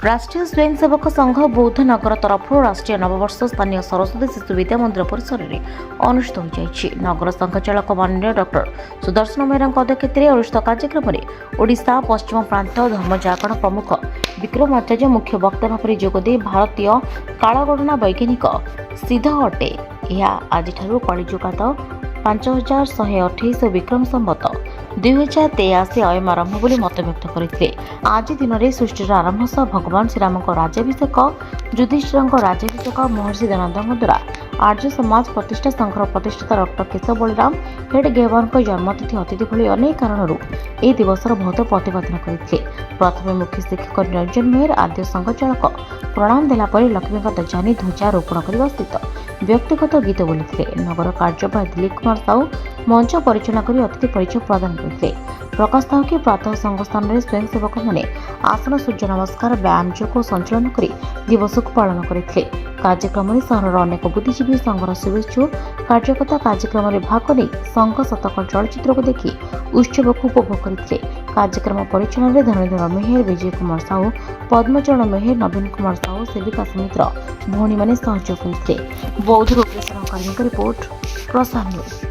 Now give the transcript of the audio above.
राष्ट्रीय स्वयंसेवक संघ बौद्ध नगर तरफर राष्ट्रीय नववर्ष स्थानीय सरस्वती शिशु विद्या मंदिर परिसर में अनुष्ठित हो नगर संघचालक माननीय डॉ सुदर्शन मेहरा अध्यक्षत अनुष्ठित कार्यक्रम में ओडिशा पश्चिम प्रांत धर्मजागरण प्रमुख विक्रमाचार्य मुख्य वक्ता भाव जोगदे भारतीय कालगणना वैज्ञानिक सिद्ध अटे यह आज कलिजुगात 5128 विक्रम संवत 2083 अयम आरंभ बोली मत व्यक्त करते। आज दिन में सृष्टिर आरंभ सह भगवान श्रीराम राज्याभिषेक युधिष्ठिर राज्याभिषेक महर्षि दयानंद द्वारा आर्य समाज प्रतिष्ठा संघर प्रतिष्ठाता डॉ केशव बलिराम हेडगेवार जन्मतिथि अतिथि भली अनेक कारणरू यह दिवसर बहुत प्रतिपादन करते। प्रथम मुख्य शिक्षक निरंजन मेहर आद्य संघचालक प्रणाम देलापर लक्ष्मी दजानी ध्वजा रोपण करने सहित व्यक्तिगत गीत बोली नगर कार्यवाही दिलीप कुमार साहू मंच परिचालना कर अतिथि परिचय प्रदान करते। प्रकाश था कि प्रातः संघ स्थान में स्वयंसेवक मैंने आसन सूर्य नमस्कार व्यायाम योग संचालन कर दिवस को पालन करते। कार्यक्रम में सहर अनेक बुद्धिजीवी संघर शुभेच्छु कार्यकर्ता कार्यक्रम में भाग नहीं संघ शतक चलचित्र को देखि उत्सव को उपभोग करते। कार्यक्रम परिचालन में धनुधर मेहर विजय कुमार साहू पद्मचरण मेहर नवीन कुमार साहू सेविका समितिर भौणी मैंने सहयोग करते। बौद्ध रिपोर्ट प्रसार न्यूज।